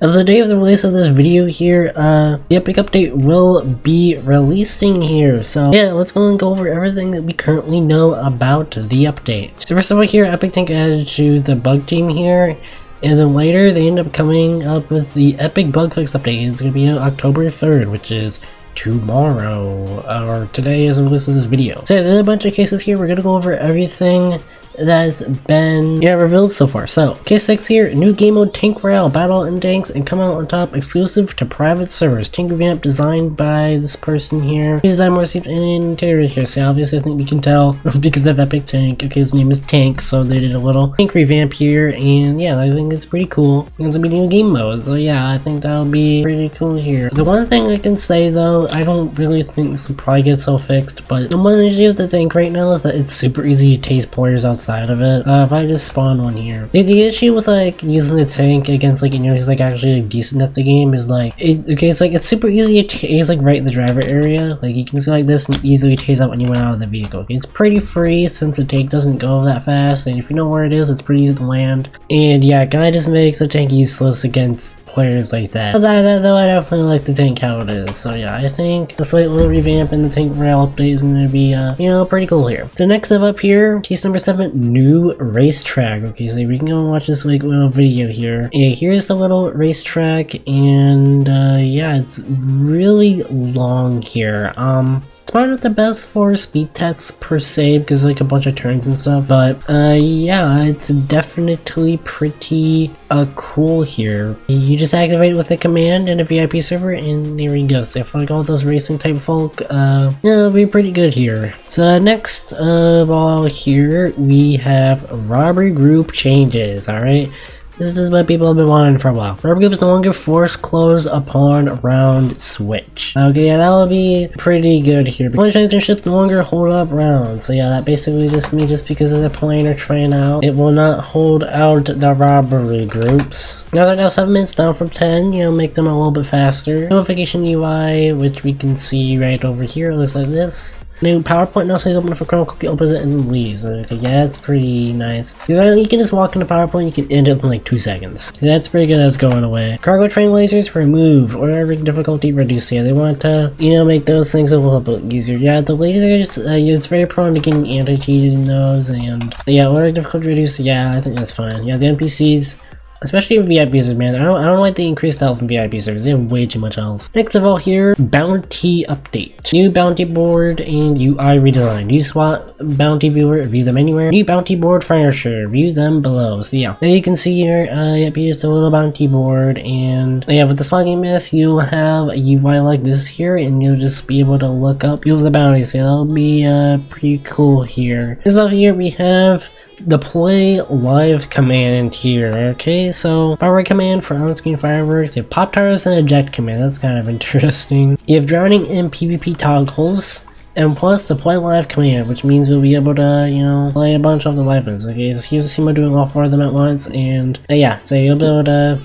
As the day of the release of this video here, the Epic update will be releasing here. So yeah, let's go and go over everything that we currently know about the update. So first of all here, Epic Tank added to the bug team here. And then later, they end up coming up with the Epic Bug Fix update. It's going to be on October 3rd, which is tomorrow, or today as of the release of this video. So yeah, there's a bunch of cases here. We're going to go over everything that's been revealed so far. So case 6 here, new game mode Tank Royale, battle in tanks and come out on top, exclusive to private servers. Tank revamp designed by this person here. He designed more seats and interior here. So obviously I think we can tell it's because of Epic Tank. Okay, his name is Tank, so they did a little tank revamp here, and yeah, I think it's pretty cool. It's gonna be new game mode, so yeah, I think that'll be pretty cool here. The one thing I can say though, I don't really think this will probably get so fixed, but the one issue with the tank right now is that it's super easy to tase players outside of it. If I just spawn one here, the issue with like using the tank against like who's like actually like, decent at the game is like it's super easy to tase like right in the driver area. Like you can just go like this and easily tase out when you went out of the vehicle. It's pretty free since the tank doesn't go that fast, and if you know where it is, it's pretty easy to land. And yeah, it kind of just makes the tank useless against players like that. Outside of that though, I definitely like the tank how it is. So yeah, I think the slight little revamp in the Tank Royale update is going to be pretty cool here. So next up here, case number 7, new racetrack. Okay, so we can go and watch this like little video here. Yeah, here's the little racetrack, and yeah, it's really long here. It's probably not the best for speed tests per se because like a bunch of turns and stuff, but yeah, it's definitely pretty cool here. You just activate it with a command in a VIP server, and there we go. So for like all those racing type folk, yeah, it'll be pretty good here. So next of all here, we have robbery group changes. All right. This is what people have been wanting for a while. Robbery group is no longer forced close upon round switch. Okay, yeah, that'll be pretty good here. Only transferships no longer hold up rounds. So yeah, that basically just means just because of the plane are trying out, it will not hold out the robbery groups. Now they're now 7 minutes down from 10, make them a little bit faster. Notification UI, which we can see right over here, it looks like this. New PowerPoint now says open for Chrome, cookie opens it and leaves. Okay, yeah, that's pretty nice. You can just walk into PowerPoint, you can end it in like 2 seconds. So that's pretty good, that's going away. Cargo train lasers removed, or difficulty reduced. Yeah, they want to, make those things a little bit easier. Yeah, the lasers, it's very prone to getting anti-cheated in those, and yeah, order difficulty reduced. Yeah, I think that's fine. Yeah, the NPCs, especially with VIP servers, man. I don't like the increased health in VIP servers. They have way too much health. Next of all here, bounty update. New bounty board and UI redesign. New SWAT bounty viewer, view them anywhere. New bounty board furniture, view them below. So yeah, now you can see here, yep, here's the little bounty board, and yeah, with the SWAT game mess, you'll have a UI like this here, and you'll just be able to look up the bounties. So that'll be pretty cool here. This up here we have the play live command here. Okay, so firework command for on-screen fireworks. You have pop tires and eject command. That's kind of interesting. You have drowning and PvP toggles, and plus the play live command, which means we'll be able to play a bunch of the live ones. Okay, so here's Simo doing all 4 of them at once, and yeah, so you'll be able to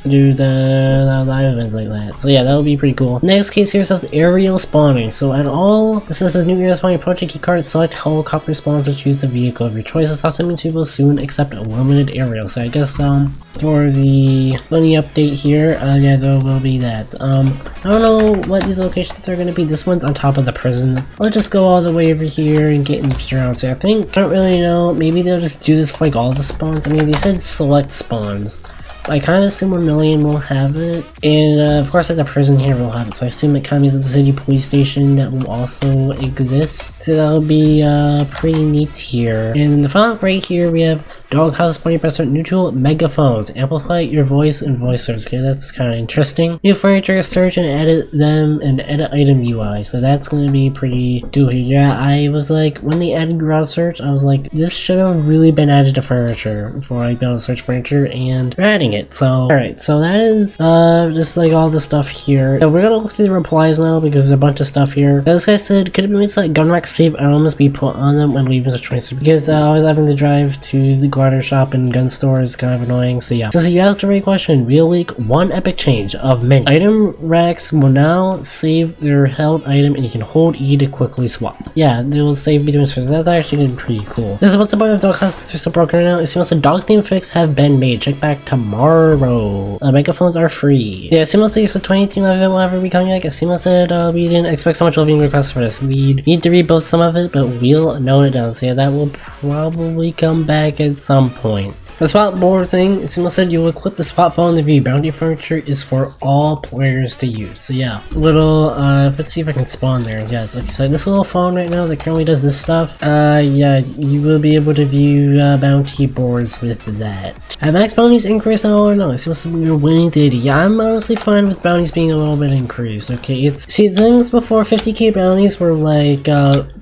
do the live events like that. So yeah, that'll be pretty cool. Next case here says aerial spawning. So at all, this says new aerial spawning approach, key card, select helicopter spawns or choose the vehicle of your choice. This also means people soon accept a limited aerial. So I guess for the funny update here, yeah, there will be that. I don't know what these locations are going to be. This one's on top of the prison. I'll just go all the way over here and get in the around. So I don't really know. Maybe they'll just do this for like all the spawns. I mean, they said select spawns. I kind of assume 1 million will have it, and of course at the prison here will have it, so I assume it kind of means at the city police station that will also exist, so that'll be pretty neat here. And in the final right here we have Doghouse 20% neutral megaphones. Amplify your voice and voice search. Okay, that's kind of interesting. New furniture, search and edit them, and edit item UI. So that's going to be pretty cool here. Yeah, I was like, when they added garage search, I was like, this should have really been added to furniture before I be able to search furniture, and they're adding it. So, alright, so that is just like all the stuff here. So we're going to look through the replies now because there's a bunch of stuff here. This guy said, could it be like gun rack save items be put on them when leaving the choice? Because I was having to drive to the glider shop and gun store is kind of annoying. So yeah, since you asked the right question, real week, one epic change of menu. Item racks will now save their held item and you can hold E to quickly swap. Yeah, they will save between stores. That's actually pretty cool. This is what's the point of dog houses are still broken right now. It seems the dog theme fix have been made. Check back tomorrow. Microphones are free. Yeah, Simo said the 2018 event will ever be coming back. Simo said we didn't expect so much living requests for this. We need to rebuild some of it, but we'll note it down. So yeah, that will probably come back at some point. The spot board thing, Simo said you will equip the spot phone in the view. Bounty furniture is for all players to use. So yeah, little, let's see if I can spawn there. Yes, like you said, this little phone right now that currently does this stuff, yeah, you will be able to view bounty boards with that. Have max bounties increased now or no? It seems to be your winning data. Yeah, I'm honestly fine with bounties being a little bit increased. Okay, see, things before 50k bounties were like,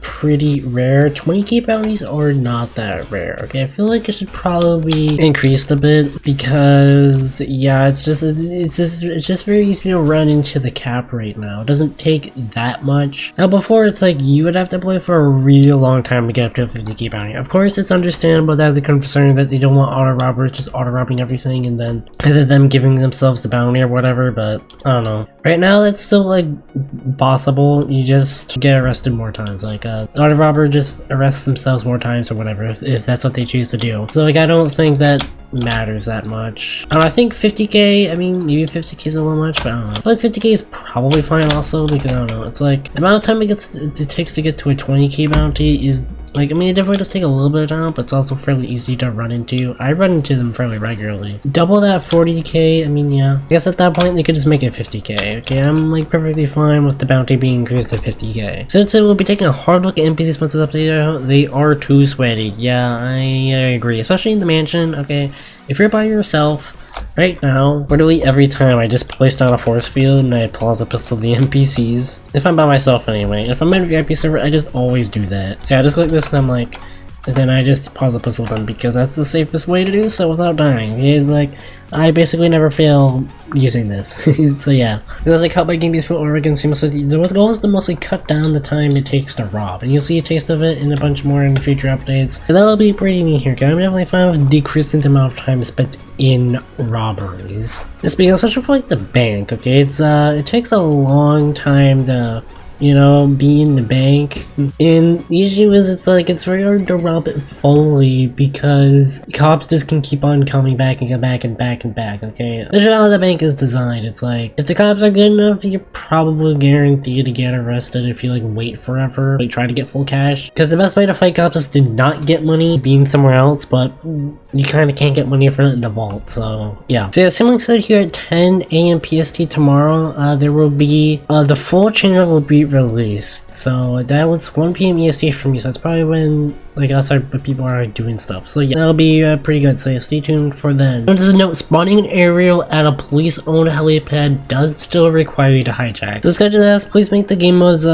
pretty rare. 20k bounties are not that rare. Okay, I feel like it should probably increased a bit because yeah, it's just very easy to run into the cap right now. It doesn't take that much. Now before, it's like you would have to play for a real long time to get up to a 50k bounty. Of course, it's understandable that the concern that they don't want auto robbers just auto robbing everything and then either them giving themselves the bounty or whatever, but I don't know. Right now, that's still like possible. You just get arrested more times. Like auto robber just arrests themselves more times or whatever if that's what they choose to do. So like I don't think that matters that much. I think 50k, I mean maybe 50k is a little much, but I don't know. I feel like 50k is probably fine also because I don't know. It's like the amount of time it takes to get to a 20k bounty is like, I mean, it definitely does take a little bit of time, but it's also fairly easy to run into. I run into them fairly regularly. Double that 40k, I mean, yeah. I guess at that point, they could just make it 50k. Okay, I'm like perfectly fine with the bounty being increased to 50k. Since it will be taking a hard look at NPCs once it's updated, they are too sweaty. Yeah, I agree. Especially in the mansion, okay? If you're by yourself, right now, literally every time I just place down a force field and I pause a pistol at the NPCs. If I'm by myself anyway. If I'm in a VIP server, I just always do that. So I just click this and I'm like, and then I just pause a pistol them because that's the safest way to do so without dying. It's like, I basically never fail using this. So yeah. It was like cut by Game Beautiful Oregon. The goal is to mostly cut down the time it takes to rob. And you'll see a taste of it and a bunch more in future updates. And that'll be pretty neat here. I'm definitely fine with decreasing the amount of time spent in robberies. This because especially for like the bank, okay? It takes a long time to, you know, be in the bank, and the issue is it's very hard to rob it fully because cops just can keep on coming back and come back and back and back. Okay, that's how the bank is designed. It's like if the cops are good enough, you're probably guaranteed to get arrested if you like wait forever, like try to get full cash. Because the best way to fight cops is to not get money being somewhere else, but you kind of can't get money from it in the vault. So yeah. So yeah, similar said here at 10 a.m. PST tomorrow, there will be the full channel will be released. So that was 1 p.m. EST for me, so that's probably when like outside people are doing stuff. So yeah, that'll be pretty good, so yeah, stay tuned for then. Just a note, spawning an aerial at a police-owned helipad does still require you to hijack. So this guy just asked, please make the game modes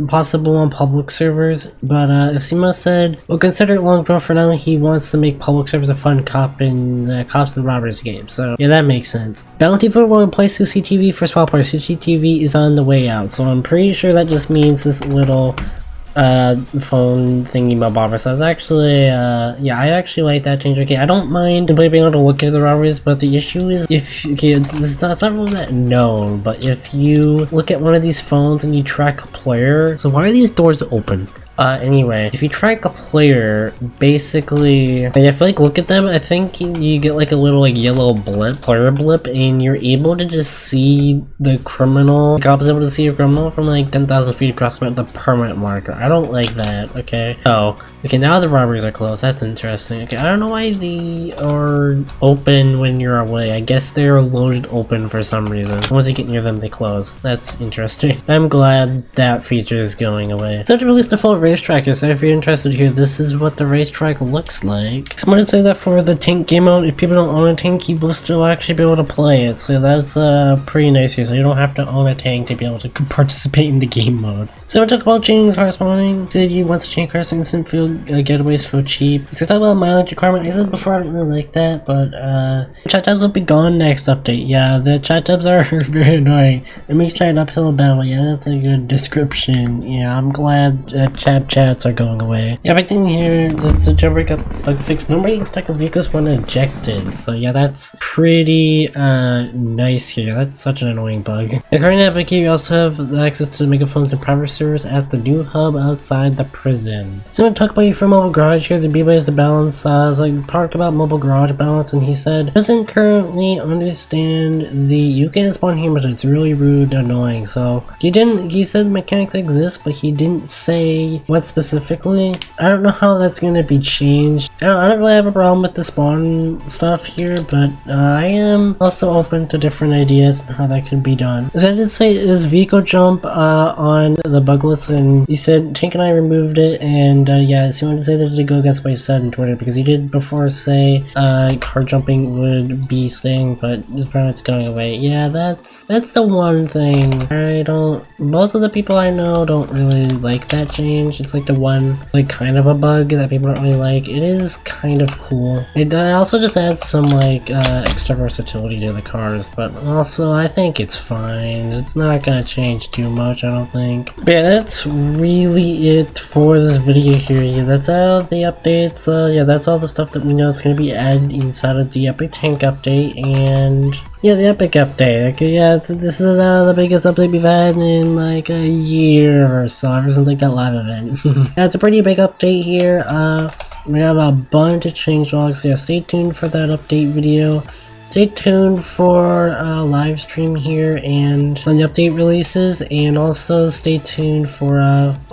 possible on public servers, but if Simo said, we'll consider it long term. For now, he wants to make public servers a fun cops and robbers game. So yeah, that makes sense. Bounty for will replace CCTV for swap party. CCTV is on the way out, so I'm pretty sure that just means this little phone thingy bobber. So it's actually yeah, I actually like that change. Okay, I don't mind being able to look at the robberies, but the issue is if it's not really that known, but if you look at one of these phones and you track a player, so why are these doors open? Anyway, if you track a player, basically, I feel like look at them, I think you get like a little like yellow blip, player blip, and you're able to just see the criminal. The cop is able to see a criminal from like 10,000 feet across the permanent marker. I don't like that, okay? Oh, okay, now the robberies are closed. That's interesting. Okay, I don't know why they are open when you're away. I guess they're loaded open for some reason. Once you get near them, they close. That's interesting. I'm glad that feature is going away. So to release the full racetrack, so if you're interested here, this is what the racetrack looks like. Someone did say that for the tank game mode, if people don't own a tank, you will still actually be able to play it. So that's pretty nice here. So you don't have to own a tank to be able to participate in the game mode. So we talk about changing car spawning. Said you want to change cars in instant field getaways for cheap. So talk about mileage requirement. I said before I didn't really like that, but chat tabs will be gone next update. Yeah, the chat tabs are very annoying. It makes trying uphill battle. Yeah, that's a good description. Yeah, I'm glad chat tab chats are going away. Yeah, but then here, this the jailbreak bug fix. Nobody stuck with vehicles when ejected. So yeah, that's pretty nice here. That's such an annoying bug. According to Epic, you also have access to the megaphones and private servers at the new hub outside the prison. So I'm gonna talk about you for mobile garage here. The B-Way is the balance. So I talked about mobile garage balance, and he said doesn't currently understand the you can spawn here, but it's really rude and annoying. So he said mechanics exist, but he didn't say what specifically. I don't know how that's gonna be changed. I don't really have a problem with the spawn stuff here, but I am also open to different ideas on how that could be done. As I did say, is Vico jump on the bug list, and he said Tank and I removed it, and yeah, so he wanted to say that it did go against what he said in Twitter, because he did before say car jumping would be staying, but apparently it's going away. Yeah, that's the one thing. Most of the people I know don't really like that change. It's like the one, like, kind of a bug that people don't really like. It is kind of cool. It also just adds some, like, extra versatility to the cars, but also I think it's fine. It's not gonna change too much, I don't think. But yeah, that's really it for this video here. Yeah, that's all the updates. Yeah, that's all the stuff that we know it's gonna be added inside of the Epic Tank update, and yeah, the Epic update. Okay, yeah, this is the biggest update we've had in like a year or so, ever since like that live event. Yeah, it's a pretty big update here. We have a bunch of changelogs, so yeah, stay tuned for that update video. Stay tuned for a live stream here and when the update releases, and also stay tuned for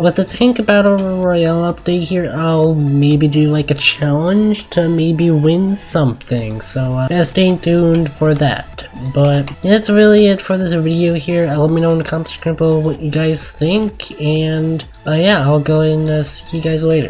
with the Tank Battle Royale update here. I'll maybe do like a challenge to maybe win something, so yeah, stay tuned for that. But yeah, that's really it for this video here. Let me know in the comments below what you guys think, and yeah, I'll go and see you guys later.